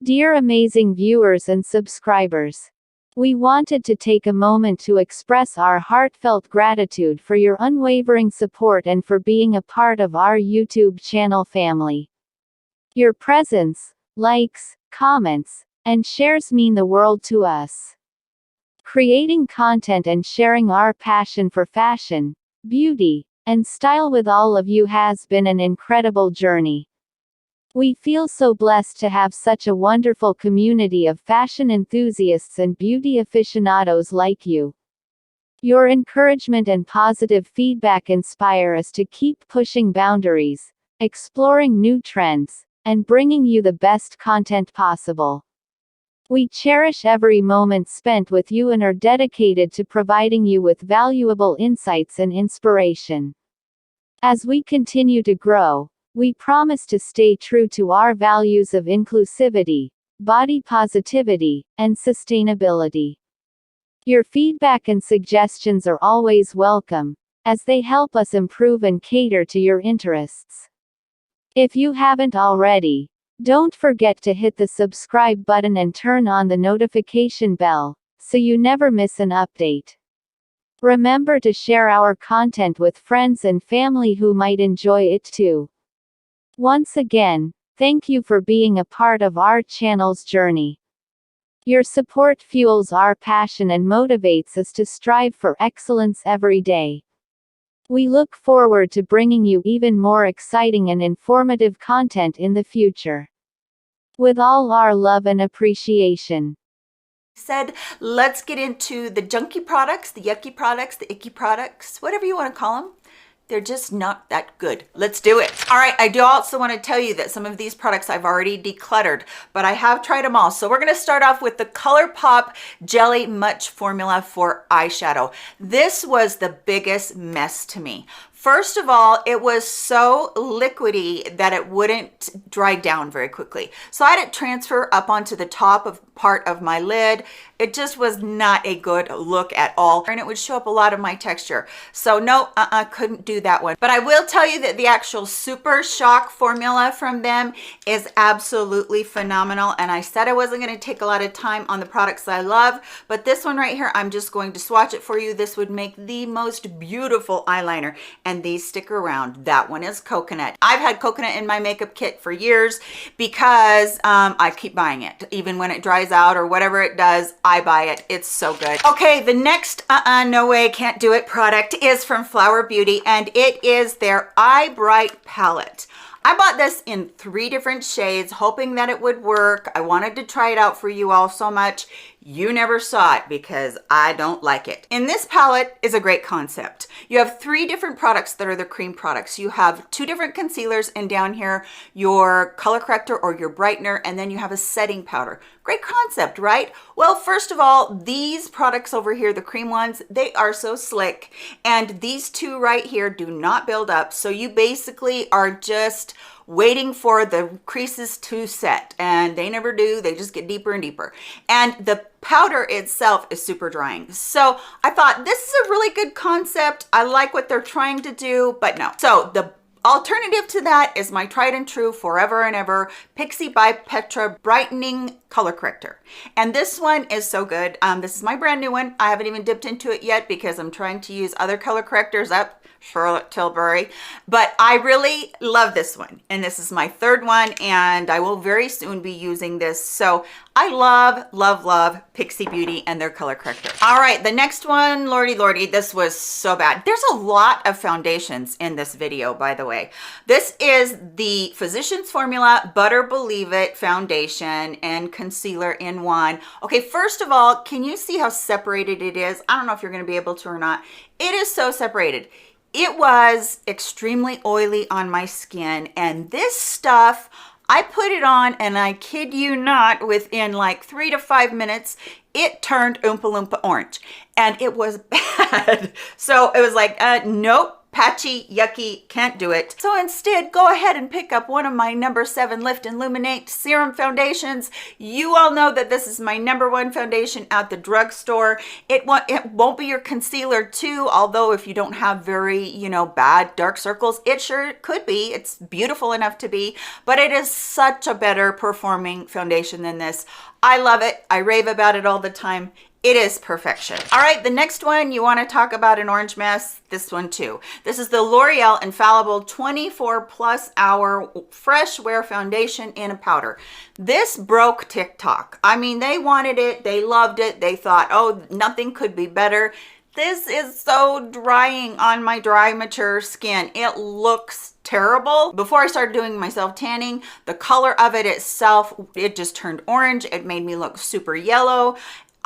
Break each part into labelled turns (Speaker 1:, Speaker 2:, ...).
Speaker 1: Dear amazing viewers and subscribers, we wanted to take a moment to express our heartfelt gratitude for your unwavering support and for being a part of our YouTube channel family. Your presence, likes, comments, and shares mean the world to us. Creating content and sharing our passion for fashion, beauty, and style with all of you has been an incredible journey. We feel so blessed to have such a wonderful community of fashion enthusiasts and beauty aficionados like you. Your encouragement and positive feedback inspire us to keep pushing boundaries, exploring new trends, and bringing you the best content possible. We cherish every moment spent with you and are dedicated to providing you with valuable insights and inspiration. As we continue to grow, we promise to stay true to our values of inclusivity, body positivity, and sustainability. Your feedback and suggestions are always welcome, as they help us improve and cater to your interests. If you haven't already, don't forget to hit the subscribe button and turn on the notification bell, so you never miss an update. Remember to share our content with friends and family who might enjoy it too. Once again, thank you for being a part of our channel's journey. Your support fuels our passion and motivates us to strive for excellence every day. We look forward to bringing you even more exciting and informative content in the future. With all our love and appreciation.
Speaker 2: Said, let's get into the junky products, the yucky products, the icky products, whatever you want to call them. They're just not that good. Let's do it. All right, I do also want to tell you that some of these products I've already decluttered, but I have tried them all. So we're going to start off with the ColourPop Jelly Much Formula for eyeshadow. This was the biggest mess to me. First of all, it was so liquidy that it wouldn't dry down very quickly. So I had it transfer up onto the top part of my lid. It just was not a good look at all. And it would show up a lot of my texture. So no, couldn't do that one. But I will tell you that the actual Super Shock formula from them is absolutely phenomenal. And I said I wasn't going to take a lot of time on the products that I love, but this one right here, I'm just going to swatch it for you. This would make the most beautiful eyeliner. And these stick around. That one is coconut. I've had coconut in my makeup kit for years because I keep buying it. Even when it dries out or whatever it does, I buy it. It's so good. Okay, the next no way, can't do it product is from Flower Beauty, and it is their Eye Bright palette. I bought this in 3 different shades, hoping that it would work. I wanted to try it out for you all so much. You never saw it because I don't like it. And this palette is a great concept. You have 3 different products that are the cream products. You have 2 different concealers, and down here, your color corrector or your brightener, and then you have a setting powder. Great concept, right? Well, first of all, these products over here, the cream ones, they are so slick. And these 2 right here do not build up. So you basically are just waiting for the creases to set, and they never do. They just get deeper and deeper. And the powder itself is super drying. So I thought this is a really good concept. I like what they're trying to do, but no. So the alternative to that is my tried and true forever and ever Pixi by Petra Brightening Color Corrector. And this one is so good. This is my brand new one. I haven't even dipped into it yet because I'm trying to use other color correctors up Charlotte Tilbury, but I really love this one, and this is my 3rd one, and I will very soon be using this. So I love Pixi Beauty and their color corrector. All right, the next one, lordy, this was so bad. There's a lot of foundations in this video, by the way. This is the Physicians Formula Butter Believe It foundation and concealer in one. Okay, first of all, can you see how separated it is? I don't know if you're going to be able to or not. It is so separated. It was extremely oily on my skin, and this stuff, I put it on, and I kid you not, within like 3 to 5 minutes, it turned Oompa Loompa orange, and it was bad. So it was like, nope, patchy, yucky, can't do it. So instead, go ahead and pick up one of my number 7 Lift and Illuminate Serum Foundations. You all know that this is my number 1 foundation at the drugstore. It won't be your concealer too, although if you don't have very, bad dark circles, it sure could be. It's beautiful enough to be, but it is such a better performing foundation than this. I love it. I rave about it all the time. It is perfection. All right, the next one, you want to talk about an orange mess, this one too. This is the L'Oreal Infallible 24 plus hour fresh wear foundation in a powder. This broke TikTok. I mean, they wanted it, they loved it, they thought, oh, nothing could be better. This is so drying on my dry, mature skin. It looks terrible. Before I started doing my self tanning, the color of it itself, it just turned orange. It made me look super yellow.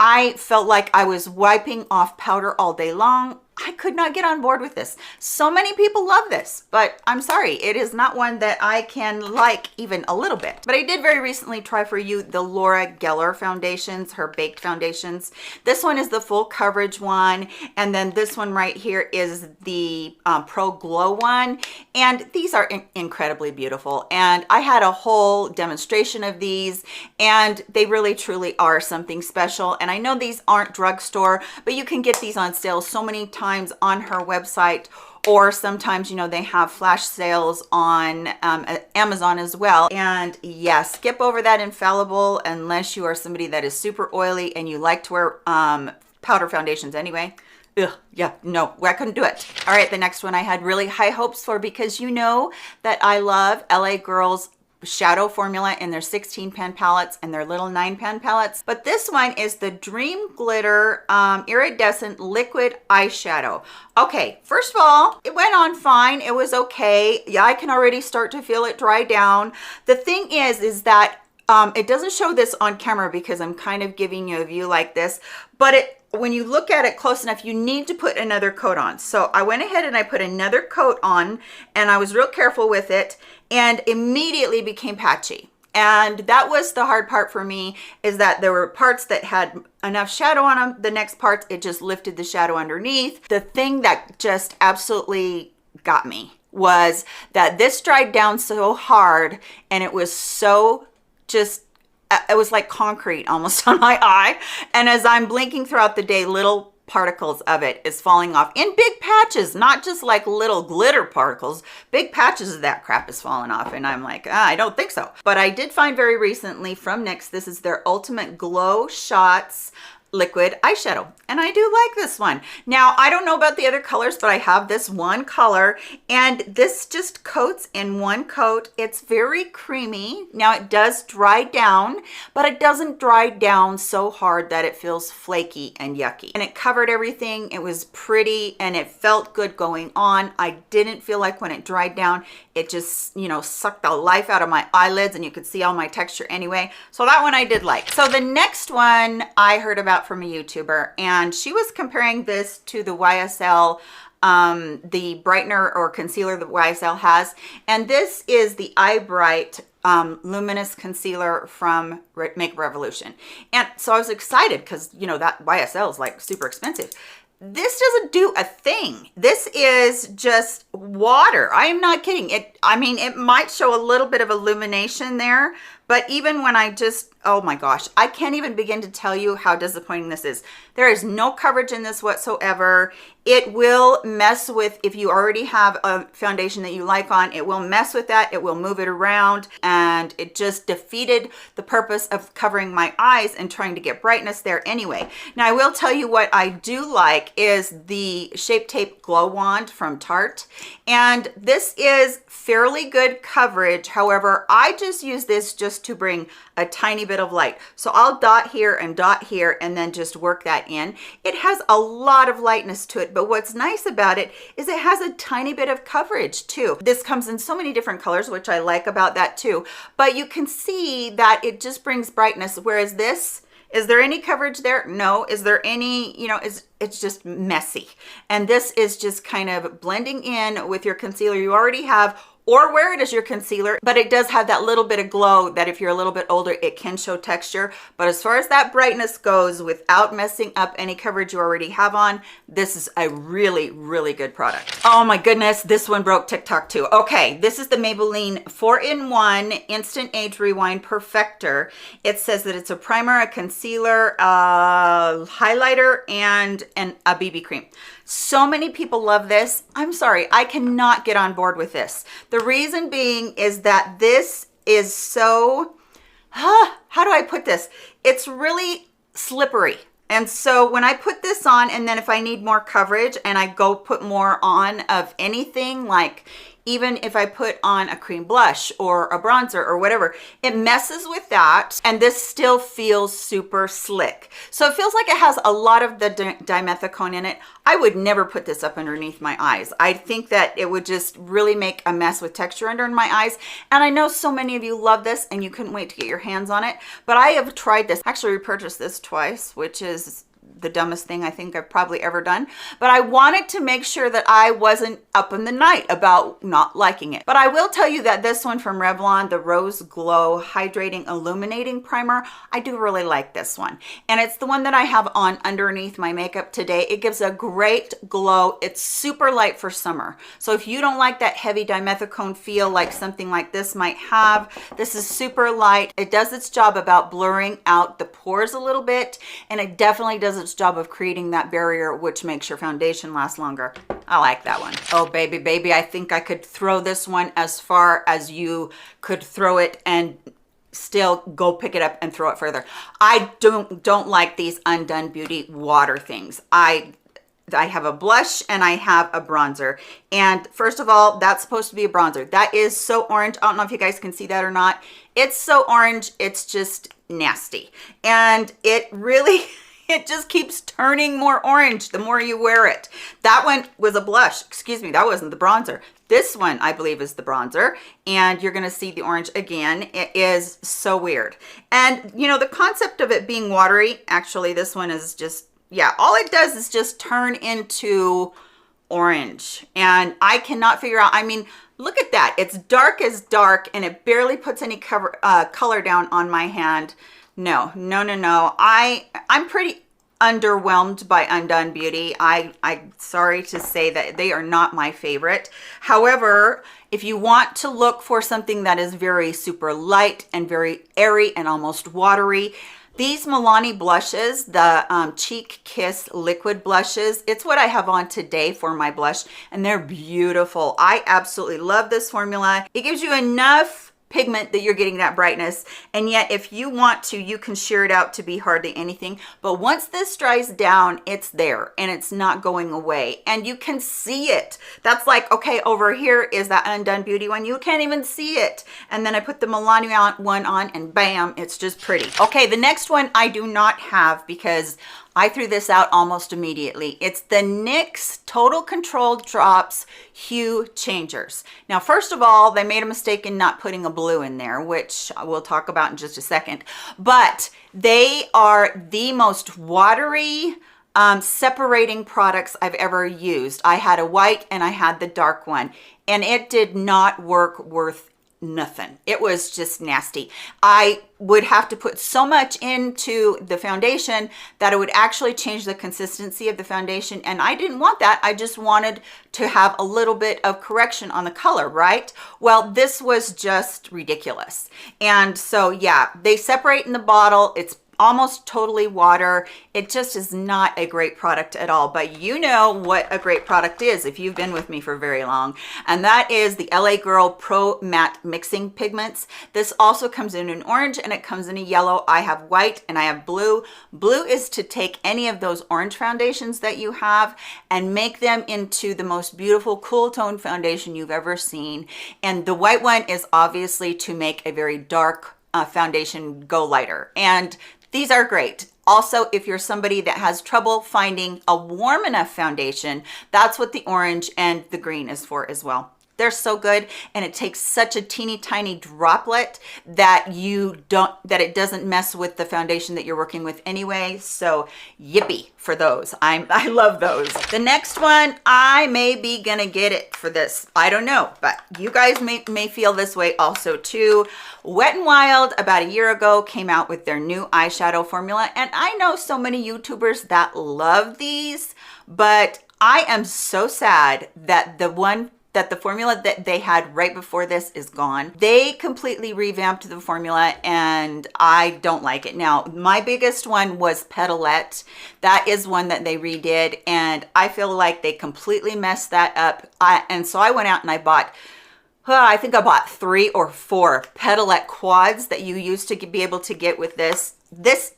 Speaker 2: I felt like I was wiping off powder all day long. I could not get on board with this. So many people love this, but I'm sorry, it is not one that I can like even a little bit. But I did very recently try for you the Laura Geller foundations, her baked foundations. This one is the full coverage one, and then this one right here is the Pro Glow one. And these are incredibly beautiful. And I had a whole demonstration of these, and they really truly are something special. And I know these aren't drugstore, but you can get these on sale so many times on her website, or sometimes they have flash sales on Amazon as well. And yes, skip over that Infallible unless you are somebody that is super oily and you like to wear powder foundations anyway. Ugh, yeah, no, I couldn't do it. All right, the next one I had really high hopes for, because you know that I love LA Girl's shadow formula in their 16 pan palettes and their little 9 pan palettes. But this one is the Dream Glitter Iridescent Liquid Eyeshadow. Okay, first of all, it went on fine. It was okay. Yeah, I can already start to feel it dry down. The thing is that it doesn't show this on camera because I'm kind of giving you a view like this, but when you look at it close enough, you need to put another coat on. So I went ahead and I put another coat on, and I was real careful with it, and immediately became patchy. And that was the hard part for me, is that there were parts that had enough shadow on them. The next part, it just lifted the shadow underneath. The thing that just absolutely got me was that this dried down so hard, and it was so just, it was like concrete almost on my eye. And as I'm blinking throughout the day, little particles of it is falling off in big patches, not just like little glitter particles. Big patches of that crap is falling off. And I'm like, I don't think so. But I did find very recently from NYX, this is their Ultimate Glow Shots liquid eyeshadow, and I do like this one. Now, I don't know about the other colors, but I have this one color, and this just coats in one coat. It's very creamy. Now, it does dry down, but it doesn't dry down so hard that it feels flaky and yucky. And it covered everything. It was pretty, and it felt good going on. I didn't feel like when it dried down, it just, sucked the life out of my eyelids, and you could see all my texture anyway. So that one I did like. So the next one I heard about from a YouTuber, and she was comparing this to the YSL, the brightener or concealer that YSL has. And this is the Eye Bright luminous concealer from Makeup Revolution. And so I was excited because, that YSL is like super expensive. This doesn't do a thing. This is just water. I am not kidding. It might show a little bit of illumination there, but even when oh my gosh, I can't even begin to tell you how disappointing this is. There is no coverage in this whatsoever. It will mess with, if you already have a foundation that you like on, it will mess with that. It will move it around, and it just defeated the purpose of covering my eyes and trying to get brightness there anyway. Now, I will tell you what I do like is the Shape Tape Glow Wand from Tarte. And this is fairly good coverage. However, I just use this just to bring a tiny bit of light. So I'll dot here and then just work that in. It has a lot of lightness to it, but what's nice about it is it has a tiny bit of coverage too. This comes in so many different colors, which I like about that too, but you can see that it just brings brightness, whereas this, is there any coverage there? No. Is there any, it's just messy. And this is just kind of blending in with your concealer you already have, or wear it as your concealer, but it does have that little bit of glow that if you're a little bit older, it can show texture. But as far as that brightness goes, without messing up any coverage you already have on, this is a really, really good product. Oh my goodness, this one broke TikTok too. Okay, this is the Maybelline 4-in-1 Instant Age Rewind Perfector. It says that it's a primer, a concealer, a highlighter, and a BB cream. So many people love this. I'm sorry, I cannot get on board with this. The reason being is that this is so, how do I put this? It's really slippery. And so when I put this on, and then if I need more coverage and I go put more on of anything, like even if I put on a cream blush or a bronzer or whatever, it messes with that, and this still feels super slick. So it feels like it has a lot of the dimethicone in it. I would never put this up underneath my eyes. I think that it would just really make a mess with texture under my eyes. And I know so many of you love this and you couldn't wait to get your hands on it, but I have tried this. Actually repurchased this twice, which is the dumbest thing I think I've probably ever done, but I wanted to make sure that I wasn't up in the night about not liking it. But I will tell you that this one from Revlon, the Rose Glow Hydrating Illuminating Primer, I do really like this one. And it's the one that I have on underneath my makeup today. It gives a great glow. It's super light for summer. So if you don't like that heavy dimethicone feel like something like this might have, this is super light. It does its job about blurring out the pores a little bit, and it definitely does its job of creating that barrier, which makes your foundation last longer. I like that one. Oh baby, I think I could throw this one as far as you could throw it and still go pick it up and throw it further. I don't like these Undone Beauty water things. I have a blush and I have a bronzer, and first of all, that's supposed to be a bronzer. That is so orange. I don't know if you guys can see that or not. It's so orange, it's just nasty, and it really it just keeps turning more orange the more you wear it. That one was a blush. Excuse me, that wasn't the bronzer. This one, I believe, is the bronzer, and you're gonna see the orange again. It is so weird. And you know, the concept of it being watery, actually, this one is just, yeah, all it does is just turn into orange. And I cannot figure out, I mean, look at that. It's dark as dark, and it barely puts any color down on my hand. No. I'm pretty underwhelmed by Undone Beauty. I'm sorry to say that they are not my favorite. However, if you want to look for something that is very super light and very airy and almost watery, these Milani blushes, the Cheek Kiss liquid blushes, it's what I have on today for my blush, and they're beautiful. I absolutely love this formula. It gives you enough pigment that you're getting that brightness, and yet if you want to, you can sheer it out to be hardly anything. But once this dries down, it's there and it's not going away, and you can see it. That's like, okay, over here is that Undone Beauty one. You can't even see it. And then I put the Milani one on, and bam, it's just pretty. Okay, the next one I do not have because I threw this out almost immediately. It's the NYX Total Control Drops Hue Changers. Now, first of all, they made a mistake in not putting a blue in there, which we'll talk about in just a second. But they are the most watery, separating products I've ever used. I had a white and I had the dark one, and it did not work worth nothing. It was just nasty. I would have to put so much into the foundation that it would actually change the consistency of the foundation, and I didn't want that. I just wanted to have a little bit of correction on the color, right? Well, this was just ridiculous. And so yeah, they separate in the bottle. It's almost totally water. It just is not a great product at all. But you know what a great product is if you've been with me for very long, and that is the LA Girl Pro Matte Mixing Pigments. This also comes in an orange and it comes in a yellow. I have white and I have blue. Blue is to take any of those orange foundations that you have and make them into the most beautiful cool tone foundation you've ever seen. And the white one is obviously to make a very dark foundation go lighter. And these are great. Also, if you're somebody that has trouble finding a warm enough foundation, that's what the orange and the green is for as well. They're so good, and it takes such a teeny tiny droplet that it doesn't mess with the foundation that you're working with anyway. So yippee for those. I love those. The next one, I may be gonna get it for this. I don't know, but you guys may feel this way also too. Wet n Wild about a year ago came out with their new eyeshadow formula, and I know so many YouTubers that love these, but I am so sad that the formula that they had right before this is gone. They completely revamped the formula, and I don't like it. Now, my biggest one was Petalette. That is one that they redid, and I feel like they completely messed that up. And so I went out and I bought, I think I bought 3 or 4 Petalette quads that you used to be able to get with this. This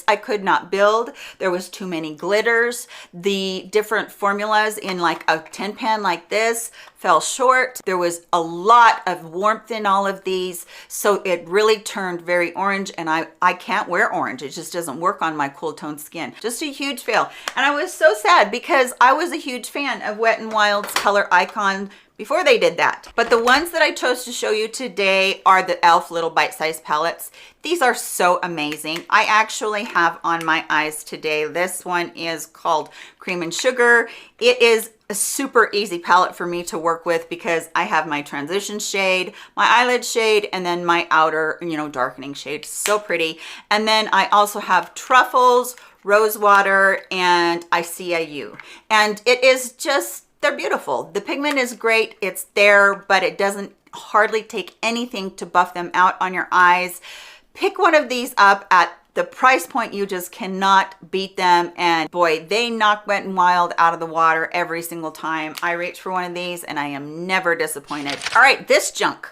Speaker 2: I could not build. There was too many glitters. The different formulas in like a tin pan like this fell short. There was a lot of warmth in all of these, so it really turned very orange, and I can't wear orange. It just doesn't work on my cool tone skin. Just a huge fail. And I was so sad because I was a huge fan of Wet n Wild's Color Icon before they did that. But the ones that I chose to show you today are the e.l.f. Little Bite Size Palettes. These are so amazing. I actually have on my eyes today. This one is called Cream and Sugar. It is a super easy palette for me to work with because I have my transition shade, my eyelid shade, and then my outer, darkening shade. So pretty. And then I also have Truffles, Rose Water, and ICIU. And it is just, they're beautiful. The pigment is great. It's there, but it doesn't hardly take anything to buff them out on your eyes. Pick one of these up at the price point. You just cannot beat them. And boy, they knock Wet n Wild out of the water every single time I reach for one of these, and I am never disappointed. All right, this junk.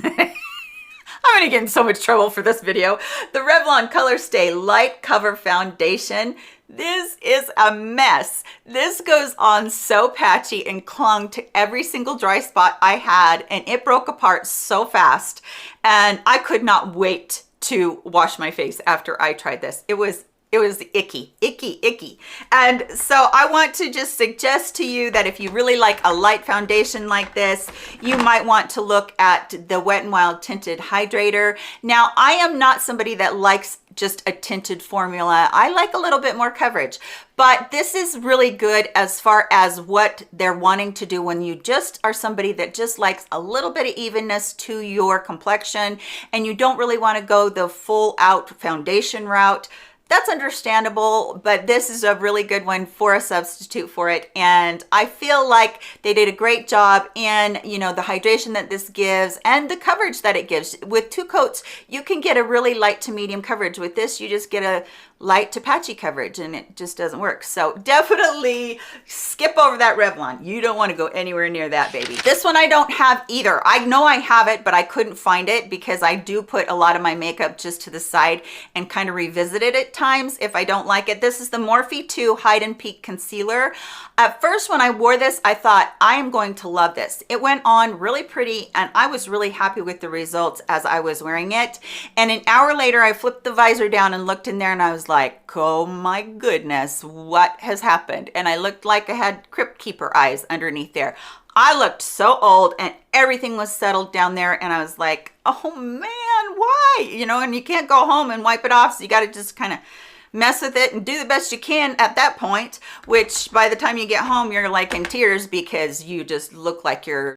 Speaker 2: I'm gonna get in so much trouble for this video. The Revlon Color Stay Light Cover Foundation. This is a mess. This goes on so patchy and clung to every single dry spot I had, and it broke apart so fast. And I could not wait to wash my face after I tried this. It was icky, icky, icky. And so I want to just suggest to you that if you really like a light foundation like this, you might want to look at the Wet n Wild Tinted Hydrator. Now, I am not somebody that likes just a tinted formula. I like a little bit more coverage, but this is really good as far as what they're wanting to do when you just are somebody that just likes a little bit of evenness to your complexion and you don't really want to go the full out foundation route. That's understandable, but this is a really good one for a substitute for it. And I feel like they did a great job in, the hydration that this gives and the coverage that it gives. With 2 coats, you can get a really light to medium coverage. With this, you just get a light to patchy coverage, and it just doesn't work. So definitely skip over that Revlon. You don't want to go anywhere near that, baby. This one I don't have either. I know I have it, but I couldn't find it because I do put a lot of my makeup just to the side and kind of revisit it at times if I don't like it. This is the Morphe 2 Hide and Peak Concealer. At first, when I wore this, I thought, I am going to love this. It went on really pretty, and I was really happy with the results as I was wearing it. And an hour later, I flipped the visor down and looked in there, and I was like, oh my goodness, what has happened? And I looked like I had Crypt Keeper eyes underneath there. I looked so old, and everything was settled down there, and I was like, oh man, why? And you can't go home and wipe it off, so you got to just kind of mess with it and do the best you can at that point, which by the time you get home, you're like in tears because you just look like you're